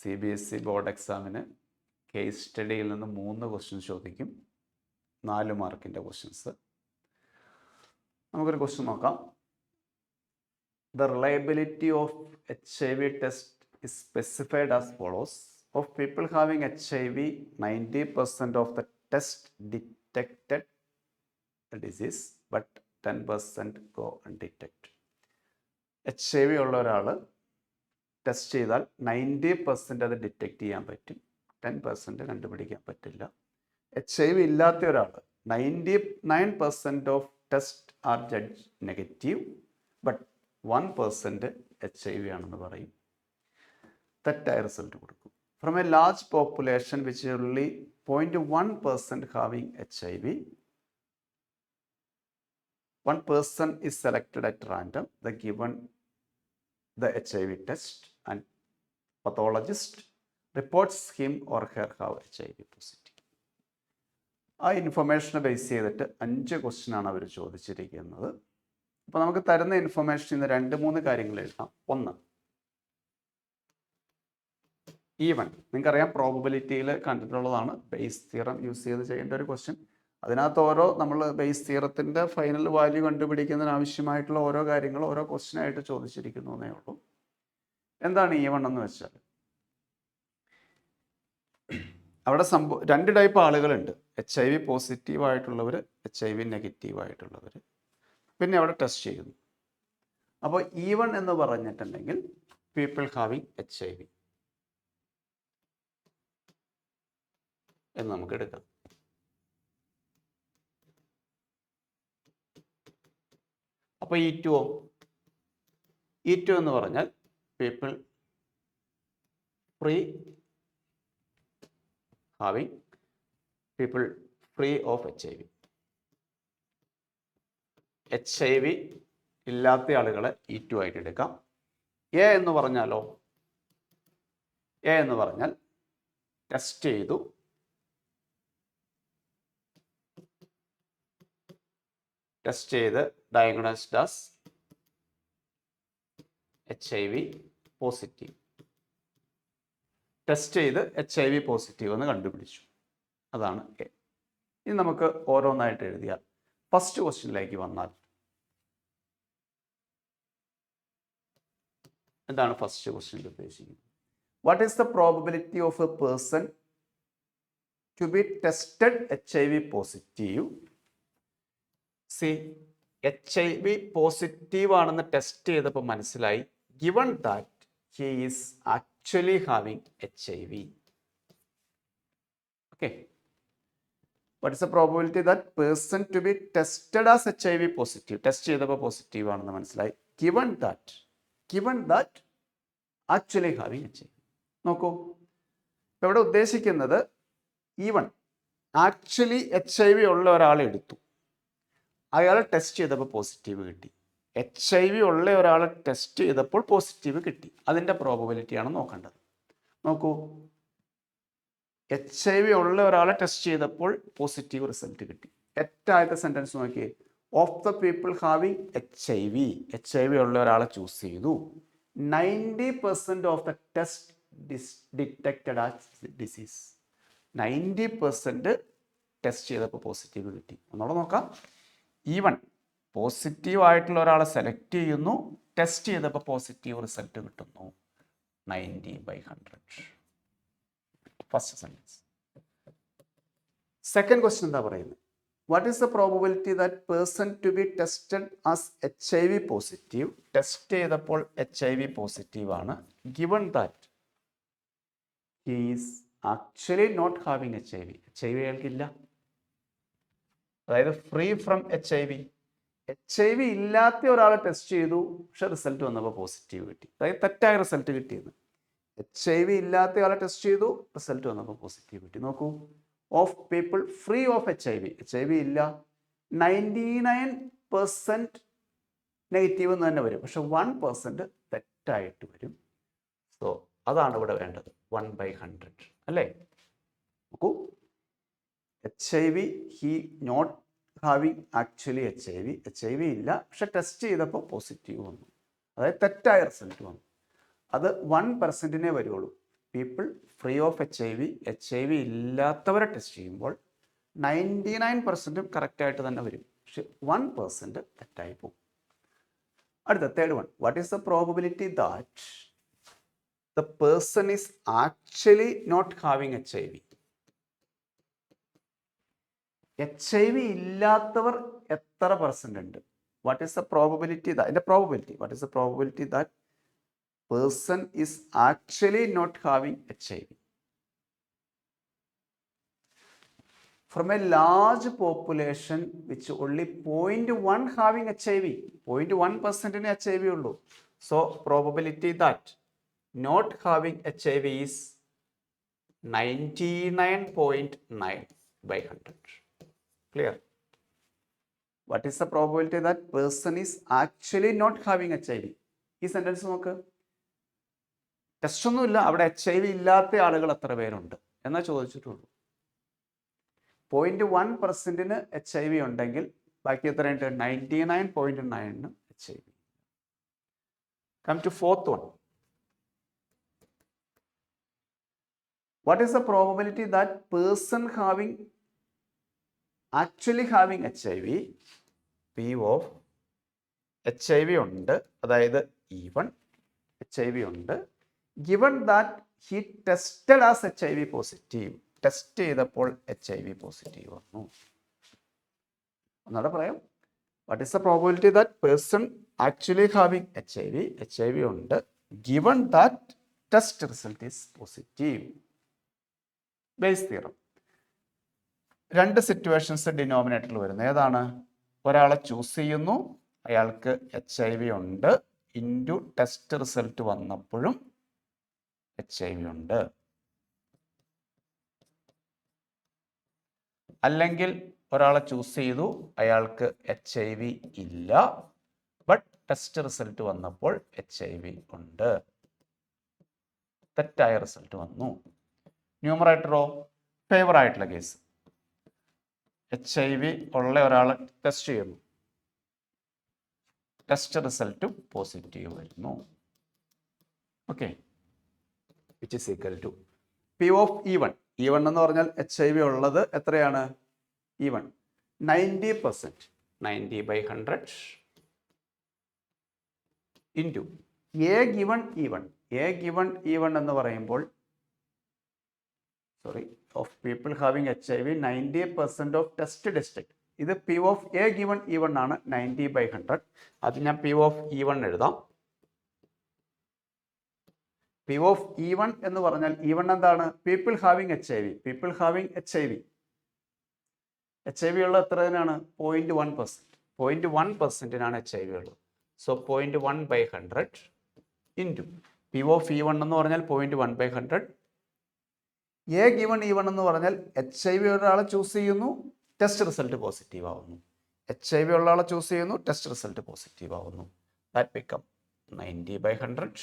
CBSE board എക്സാമിന് case സ്റ്റഡിയിൽ നിന്ന് 3 questions ചോദിക്കും. 4 മാർക്കിൻ്റെ ക്വസ്റ്റ്യൻസ്. നമുക്കൊരു ക്വസ്റ്റ്യൻ നോക്കാം. The reliability of HIV test is specified as follows. Of people having HIV, 90% of the test detected the disease, but 10% go undetected. HIV ഉള്ള ഒരാൾ test ചെയ്താൽ 90% അത് ഡിറ്റക്റ്റ് ചെയ്യാൻ പറ്റും, 10% കണ്ടുപിടിക്കാൻ പറ്റില്ല. HIV ഇല്ലാത്ത ഒരാൾ 99% of test are judge negative, but 1% HIV ആണെന്ന് പറയും. തെറ്റായ റിസൾട്ട് കൊടുക്കും. From a large population which only 0.1% having HIV, 1 person is selected at random. The HIV test and pathologist reports him or her have HIV positive. ആ ഇൻഫർമേഷനെ base ചെയ്തിട്ട് 5 ക്വസ്റ്റ്യനാണ് അവർ ചോദിച്ചിരിക്കുന്നത്. അപ്പോൾ നമുക്ക് തരുന്ന ഇൻഫർമേഷൻ ഇന്ന് 2-3 കാര്യങ്ങൾ എഴുതാം. 1, ഈവൻ. നിങ്ങൾക്കറിയാം, പ്രോബബിലിറ്റിയിൽ കണ്ടിട്ടുള്ളതാണ്. ബേസ് തിയറം യൂസ് ചെയ്ത് ചെയ്യേണ്ട ഒരു ക്വസ്റ്റ്യൻ. അതിനകത്ത് നമ്മൾ ബേസ് തിയറത്തിൻ്റെ ഫൈനൽ വാല്യൂ കണ്ടുപിടിക്കുന്നതിന് ആവശ്യമായിട്ടുള്ള ഓരോ കാര്യങ്ങൾ ഓരോ ക്വസ്റ്റ്യനായിട്ട് ചോദിച്ചിരിക്കുന്നു എന്നേ ഉള്ളൂ. എന്താണ് ഈവൺ എന്ന് വെച്ചാൽ, അവിടെ 2 ടൈപ്പ് ആളുകളുണ്ട്. HIV പോസിറ്റീവ് ആയിട്ടുള്ളവർ, HIV നെഗറ്റീവ് ആയിട്ടുള്ളവർ. പിന്നെ അവിടെ ടെസ്റ്റ് ചെയ്യുന്നു. അപ്പോൾ ഈവൺ എന്ന് പറഞ്ഞിട്ടുണ്ടെങ്കിൽ പീപ്പിൾ ഹാവിങ് HIV എന്ന് നമുക്ക് എടുക്കാം. അപ്പോൾ E2 എന്ന് പറഞ്ഞാൽ people free of HIV. HIV ഇല്ലാത്ത ആളുകളെ E2 ആയിട്ട് എടുക്കാം. എ എന്ന് പറഞ്ഞാൽ ടെസ്റ്റ് ചെയ്ത് diagnosed as HIV positive. Test ചെയ്ത് HIV പോസിറ്റീവ് എന്ന് കണ്ടുപിടിച്ചു. അതാണ് എ. ഇനി നമുക്ക് ഓരോന്നായിട്ട് എഴുതിയാൽ ഫസ്റ്റ് ക്വസ്റ്റ്യനിലേക്ക് വന്നാൽ എന്താണ് ഫസ്റ്റ് ക്വസ്റ്റ്യനിൽ ഉദ്ദേശിക്കുന്നത്? What is the probability of a person to be tested HIV positive? HIV positive ആണെന്ന് ടെസ്റ്റ് ചെയ്തപ്പോൾ മനസ്സിലായി, given that he is actually having HIV. Okay. What is the probability that person to be tested as HIV positive? Test ചെയ്തപ്പോൾ positive ആണെന്ന് മനസ്സിലായി, given that actually having HIV. നോക്കൂ, ഇവിടെ ഉദ്ദേശിക്കുന്നത് even actually HIV ഉള്ള ഒരാളെ എടുത്തു, അയാളെ ടെസ്റ്റ് ചെയ്തപ്പോൾ പോസിറ്റീവ് കിട്ടി. HIV ഉള്ള ഒരാളെ ടെസ്റ്റ് ചെയ്തപ്പോൾ പോസിറ്റീവ് കിട്ടി. അതിൻ്റെ പ്രോബബിലിറ്റിയാണ് നോക്കേണ്ടത്. നോക്കൂ, HIV ഉള്ള ഒരാളെ ടെസ്റ്റ് ചെയ്തപ്പോൾ പോസിറ്റീവ് റിസൾട്ട് കിട്ടി. തെറ്റായത്തെ സെൻറ്റൻസ് നോക്കിയേ. Of the people having HIV ഉള്ള ഒരാളെ ചൂസ് ചെയ്തു. 90% of the test detected as disease. 90% test ചെയ്തപ്പോൾ പോസിറ്റീവ് കിട്ടി. ഒന്നുകൂടെ നോക്കാം. ഈവൺ പോസിറ്റീവ് ആയിട്ടുള്ള ഒരാളെ സെലക്ട് ചെയ്യുന്നു, ടെസ്റ്റ് ചെയ്തപ്പോൾ പോസിറ്റീവ് റിസൾട്ട് കിട്ടുന്നു. 90/100. First sentence. സെക്കൻഡ് ക്വസ്റ്റ്യൻ എന്താ പറയുന്നത്? What is the probability that person to be tested as HIV positive? Test ചെയ്തപ്പോൾ HIV പോസിറ്റീവ് ആണ്, given that he is actually not having HIV. HIV അയാൾക്കില്ല. അതായത് free from HIV. HIV ഇല്ലാത്ത ഒരാളെ test ചെയ്തു, പക്ഷെ റിസൾട്ട് വന്നപ്പോൾ പോസിറ്റീവ് കിട്ടി. അതായത് തെറ്റായ റിസൾട്ട് കിട്ടിയത്. HIV ഇല്ലാത്ത ആളെ ടെസ്റ്റ് ചെയ്തു, റിസൾട്ട് വന്നപ്പോൾ പോസിറ്റീവ് കിട്ടി. നോക്കൂ, of people free of HIV ഇല്ല, 99% നെഗറ്റീവ് എന്ന് തന്നെ വരും, പക്ഷെ 1% തെറ്റായിട്ട് വരും. സോ അതാണ് ഇവിടെ വേണ്ടത്, 1/100 അല്ലേ? നോക്കൂ, HIV he not having actually HIV ഇല്ല, പക്ഷെ ടെസ്റ്റ് ചെയ്തപ്പോൾ പോസിറ്റീവ് വന്നു. അതായത് തെറ്റായ റിസൾട്ട് വന്നു. അത് 1%-നെ വരുള്ളൂ. People free of H I V ഇല്ലാത്തവരെ ടെസ്റ്റ് ചെയ്യുമ്പോൾ 99% കറക്റ്റായിട്ട് തന്നെ വരും. പക്ഷെ 1% തെറ്റായി പോകും. അടുത്ത third one, what is the probability that the person is actually not having H I V? H I V ഇല്ലാത്തവർ എത്ര പെർസെൻ്റ് ഉണ്ട്? What is the probability what is the probability that person is actually not having H I V? From a large population which only 0.1 having HIV, 0.1% in HIV ullu. So probability that not having HIV is 99.9 by 100. Clear? What is the probability that person is actually not having HIV? ഈ sentence നോക്ക്. Test ഒന്നുമില്ല, അവിടെ HIV ഇല്ലാത്ത ആളുകൾ എത്ര പേരുണ്ട് എന്നാ ചോദിച്ചിട്ടുള്ളൂ. 0.1% HIV ഉണ്ടെങ്കിൽ ബാക്കി എത്രയുണ്ട്? 99.9 HIV. Come to fourth one. What is the probability that person actually having HIV, P of HIV ഉണ്ട്, അതായത് E1 HIV ഉണ്ട്, given that he tested as HIV positive, test ചെയ്തപ്പോൾ HIV പോസിറ്റീവ് വന്നു. ഒന്നുകൂടെ പറയാം. What is the probability that person actually having H I V ഉണ്ട്, given that test result is positive. Bayes theorem. രണ്ട് situations ഡിനോമിനേറ്ററിൽ വരുന്നത് ഏതാണ്? ഒരാളെ ചൂസ് ചെയ്യുന്നു, അയാൾക്ക് HIV ഉണ്ട്, ഇൻറ്റു ടെസ്റ്റ് റിസൾട്ട് വന്നപ്പോഴും HIV ഉണ്ട്. അല്ലെങ്കിൽ ഒരാളെ ചൂസ് ചെയ്തു, അയാൾക്ക് HIV ഇല്ല, ബട്ട് ടെസ്റ്റ് റിസൾട്ട് വന്നപ്പോൾ HIV ഉണ്ട്, തെറ്റായ റിസൾട്ട് വന്നു. ന്യൂമറേറ്ററോ? ഫേവർ ആയിട്ടുള്ള കേസ്. HIV ഉള്ള ഒരാളെ ടെസ്റ്റ് ചെയ്യുന്നു, ടെസ്റ്റ് റിസൾട്ട് പോസിറ്റീവ് വരുന്നു. Okay, which is equal to P of E1. E1 എന്ന് പറഞ്ഞാൽ HIV ഉള്ളത് എത്രയാണ്? E1 90%, 90 by 100 into A given E1. A given E1 എന്ന് പറയുമ്പോൾ of people having HIV 90% of test district. ഇത് P of A given E1 ആണ്, 90 by 100. അത് ഞാൻ P of E1 എഴുതാം. P of E1 എന്ന് പറഞ്ഞാൽ E1 എന്താണ്? People having HIV. People having HIV ഉള്ള എത്രയാണ്? 0.1%. 0.1%-നാണ് HIV ഉള്ളത്. So 0.1 by 100 into P of E1 എന്ന് പറഞ്ഞാൽ 0.1 by 100. A given E1 എന്ന് പറഞ്ഞാൽ HIV ഒരാളെ ചൂസ് ചെയ്യുന്നു, ടെസ്റ്റ് റിസൾട്ട് പോസിറ്റീവ് ആവുന്നു. HIV ഉള്ള ആളെ ചൂസ് ചെയ്യുന്നു, ടെസ്റ്റ് റിസൾട്ട് പോസിറ്റീവ് ആവുന്നു. That become 90 by 100.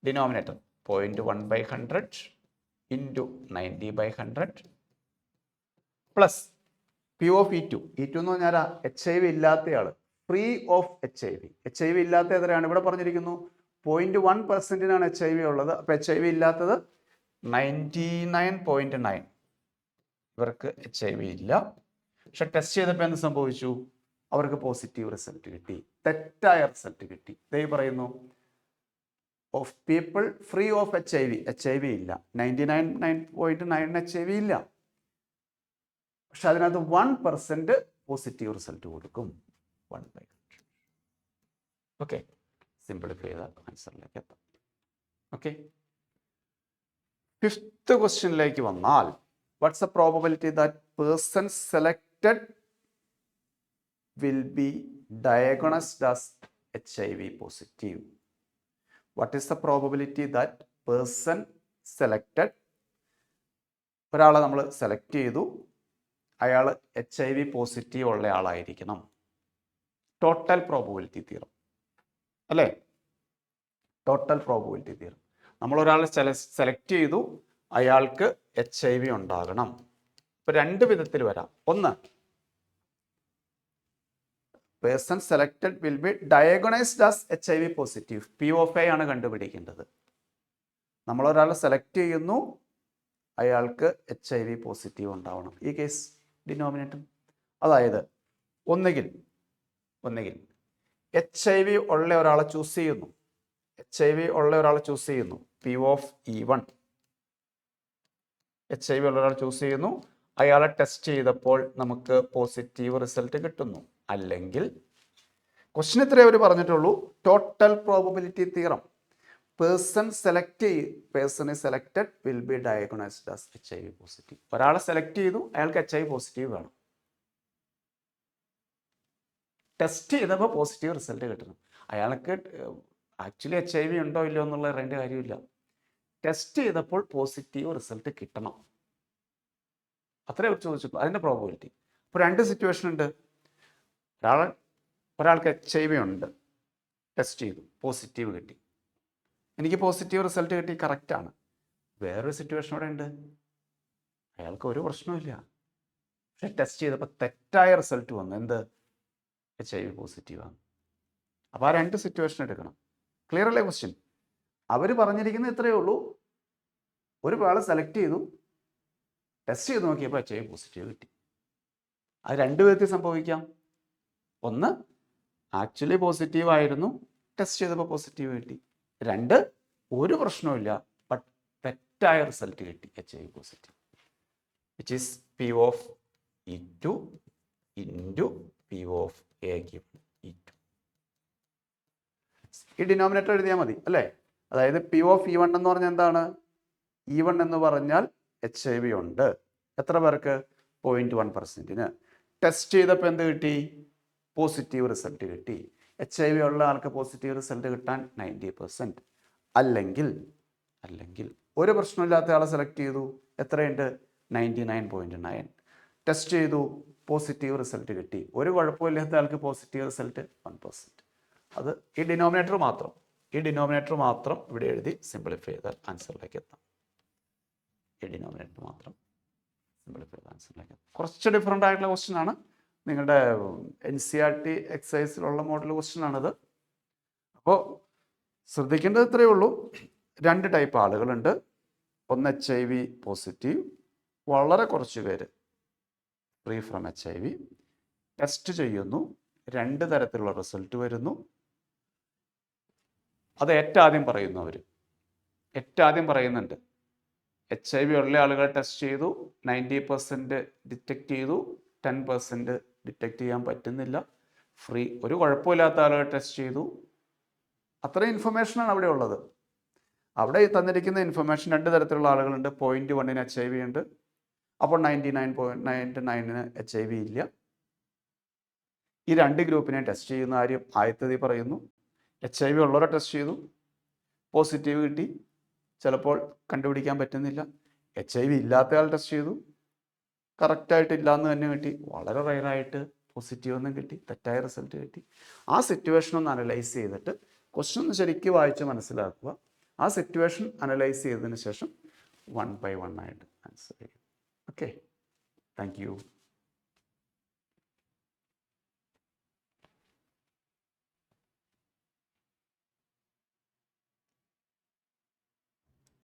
Denominator 0.1 by 100 into 90 by 100 plus P of E2. E2 എന്ന് പറഞ്ഞാൽ HIV ഇല്ലാത്തയാൾ, ഫ്രീ ഓഫ് HIV ഇല്ലാത്ത എത്രയാണ്? ഇവിടെ പറഞ്ഞിരിക്കുന്നു 0.1%-നാണ് HIV ഉള്ളത്. അപ്പോൾ HIV ഇല്ലാത്തത് 99.9. ഇവർക്ക് HIV ഇല്ല. പക്ഷെ ടെസ്റ്റ് ചെയ്തപ്പോൾ എന്ത് സംഭവിച്ചു? അവർക്ക് പോസിറ്റീവ് റിസൾട്ട് കിട്ടി, തെറ്റായ റിസൾട്ട് കിട്ടി. ദേ പറയുന്നു of people free of HIV ഇല്ല, 99.9 HIV ഇല്ല, പക്ഷെ അതിനകത്ത് 1% പോസിറ്റീവ് റിസൾട്ട് കൊടുക്കും. 1 by 100. ഓക്കെ, സിംപ്ലിഫൈ ചെയ്ത ആൻസറിലേക്ക് എത്താം. ഓക്കെ, ഫിഫ്ത്ത് ക്വസ്റ്റ്യനിലേക്ക് വന്നാൽ, what's the probability that person selected will be diagnosed as HIV positive? What is the probability that person selected, ഒരാളെ നമ്മൾ സെലക്ട് ചെയ്തു, അയാൾ HIV പോസിറ്റീവ് ഉള്ള ആളായിരിക്കണം. ടോട്ടൽ പ്രോബബിലിറ്റി തിയറം അല്ലേ? Total probability theorem. നമ്മൾ ഒരാളെ സെലക്ട് ചെയ്തു, അയാൾക്ക് HIV ഉണ്ടാകണം. ഇപ്പം രണ്ട് വിധത്തിൽ വരാം. ഒന്ന്, person selected will be diagnosed as HIV positive. P of A ആണ് കണ്ടുപിടിക്കേണ്ടത്. നമ്മളൊരാളെ സെലക്ട് ചെയ്യുന്നു, അയാൾക്ക് HIV പോസിറ്റീവ് ഉണ്ടാവണം. ഈ കേസ് ഡിനോമിനേറ്റർ. അതായത് ഒന്നുകിൽ HIV ഉള്ള ഒരാളെ ചൂസ് ചെയ്യുന്നു, P of E1 HIV ഉള്ള ഒരാൾ ചൂസ് ചെയ്യുന്നു, അയാളെ ടെസ്റ്റ് ചെയ്തപ്പോൾ നമുക്ക് പോസിറ്റീവ് റിസൾട്ട് കിട്ടുന്നു. അല്ലെങ്കിൽ ക്വസ്റ്റ്യൻ ഇത്രയേ അവർ പറഞ്ഞിട്ടുള്ളൂ, total probability theorem. Person selected will be diagnosed as HIV positive. ഒരാളെ സെലക്ട് ചെയ്തു, അയാൾക്ക് HIV പോസിറ്റീവ് വേണം. ടെസ്റ്റ് ചെയ്തപ്പോൾ പോസിറ്റീവ് റിസൾട്ട് കിട്ടണം. അയാൾക്ക് ആക്ച്വലി HIV ഉണ്ടോ ഇല്ലയോ എന്നുള്ള അറിയേണ്ട കാര്യമില്ല. ടെസ്റ്റ് ചെയ്തപ്പോൾ പോസിറ്റീവ് റിസൾട്ട് കിട്ടണം. അത്രേ ചോദിച്ചിട്ടുള്ളൂ, അതിൻ്റെ പ്രോബബിലിറ്റി. ഇപ്പോൾ രണ്ട് സിറ്റുവേഷൻ ഉണ്ട്. ഒരാൾക്ക് HIV ഉണ്ട്, ടെസ്റ്റ് ചെയ്തു, പോസിറ്റീവ് കിട്ടി, എനിക്ക് പോസിറ്റീവ് റിസൾട്ട് കിട്ടി, കറക്റ്റാണ്. വേറൊരു സിറ്റുവേഷൻ ഇവിടെ ഉണ്ട്, അയാൾക്ക് ഒരു പ്രശ്നവുമില്ല, പക്ഷെ ടെസ്റ്റ് ചെയ്തപ്പോൾ തെറ്റായ റിസൾട്ട് വന്നു. എന്ത്? HIV പോസിറ്റീവാണ്. അപ്പോൾ ആ രണ്ട് സിറ്റുവേഷൻ എടുക്കണം. ക്ലിയർ അല്ലേ ക്വസ്റ്റ്യൻ? അവർ പറഞ്ഞിരിക്കുന്നത് ഇത്രയേ ഉള്ളൂ, ഒരാളെ സെലക്ട് ചെയ്തു, ടെസ്റ്റ് ചെയ്ത് നോക്കിയപ്പോൾ HIV പോസിറ്റീവ് കിട്ടി. അത് രണ്ട് വിധത്തിൽ സംഭവിക്കാം. ഒന്ന്, ആക്ച്വലി പോസിറ്റീവ് ആയിരുന്നു, ടെസ്റ്റ് ചെയ്തപ്പോൾ പോസിറ്റീവ് കിട്ടി. രണ്ട്, ഒരു പ്രശ്നവുമില്ല, ബട്ട് തെറ്റായ റിസൾട്ട് കിട്ടി, HIV positive, which is P of E2 into P of A given E2. ഈ ഡിനോമിനേറ്റർ എഴുതിയാൽ മതി അല്ലേ? അതായത് P of E1 എന്ന് പറഞ്ഞാൽ എന്താണ്? E1 എന്ന് പറഞ്ഞാൽ HIV ഉണ്ട്. എത്ര പേർക്ക്? 0.1%. ടെസ്റ്റ് ചെയ്തപ്പോൾ എന്ത് കിട്ടി? പോസിറ്റീവ് റിസൾട്ട് കിട്ടി. HIV ഉള്ള ആൾക്ക് പോസിറ്റീവ് റിസൾട്ട് കിട്ടാൻ 90%. അല്ലെങ്കിൽ ഒരു പ്രശ്നമില്ലാത്ത ആളെ സെലക്ട് ചെയ്തു, എത്രയുണ്ട്? 99.9. ടെസ്റ്റ് ചെയ്തു, പോസിറ്റീവ് റിസൾട്ട് കിട്ടി. ഒരു കുഴപ്പമില്ലാത്ത ആൾക്ക് പോസിറ്റീവ് റിസൾട്ട് 1%. അത് ഈ ഡിനോമിനേറ്റർ മാത്രം ഇവിടെ എഴുതി സിംപ്ലിഫൈ ചെയ്താൽ ആൻസറിലേക്ക് എത്താം. ഈ ഡിനോമിനേറ്റർ മാത്രം സിംപ്ലിഫൈ ചെയ്താൽ ആൻസറിലേക്ക് എത്താം. കുറച്ച് ഡിഫറെൻ്റ് ആയിട്ടുള്ള ക്വസ്റ്റ്യൻ ആണ്. നിങ്ങളുടെ NCERT എക്സസൈസിലുള്ള മോഡൽ ക്വസ്റ്റ്യൻ ആണിത്. അപ്പോൾ ശ്രദ്ധിക്കേണ്ടത് ഇത്രയേ ഉള്ളൂ, രണ്ട് ടൈപ്പ് ആളുകളുണ്ട്. ഒന്ന് HIV പോസിറ്റീവ്, വളരെ കുറച്ച് പേര് ഫ്രീ ഫ്രം HIV. ടെസ്റ്റ് ചെയ്യുന്നു, രണ്ട് തരത്തിലുള്ള റിസൾട്ട് വരുന്നു. അത് ഏറ്റവും ആദ്യം പറയുന്നുണ്ട്, HIV ഉള്ള ആളുകളെ ടെസ്റ്റ് ചെയ്തു, 90% ഡിറ്റക്ട് ചെയ്തു, 10% ഡിറ്റക്ട് ചെയ്യാൻ പറ്റുന്നില്ല. ഒരു കുഴപ്പമില്ലാത്ത ആളുകളെ ടെസ്റ്റ് ചെയ്തു. അത്രയും ഇൻഫർമേഷനാണ് അവിടെ ഉള്ളത്. അവിടെ തന്നിരിക്കുന്ന ഇൻഫർമേഷൻ രണ്ട് തരത്തിലുള്ള ആളുകളുണ്ട്. 0.1 HIV ഉണ്ട്, അപ്പോൾ 99.99 HIV ഇല്ല. ഈ രണ്ട് ഗ്രൂപ്പിനെ ടെസ്റ്റ് ചെയ്യുന്ന കാര്യം ആദ്യത്തേത് പറയുന്നു. HIV ഉള്ളവരെ ടെസ്റ്റ് ചെയ്തു, പോസിറ്റീവ് കിട്ടി, ചിലപ്പോൾ കണ്ടുപിടിക്കാൻ പറ്റുന്നില്ല. HIV ഇല്ലാത്ത ആൾ ടെസ്റ്റ് ചെയ്തു, കറക്റ്റായിട്ട് ഇല്ലയെന്ന് തന്നെ കിട്ടി, വളരെ റയറായിട്ട് പോസിറ്റീവ് ഒന്നും കിട്ടി, തെറ്റായ റിസൾട്ട് കിട്ടി. ആ സിറ്റുവേഷൻ ഒന്ന് അനലൈസ് ചെയ്തിട്ട് ക്വസ്റ്റ്യൻ ഒന്ന് ശരിക്കും വായിച്ച് മനസ്സിലാക്കുക. ആ സിറ്റുവേഷൻ അനലൈസ് ചെയ്തതിന് ശേഷം 1 by 1 ആയിട്ട് ആൻസർ ചെയ്യും. Okay, thank you.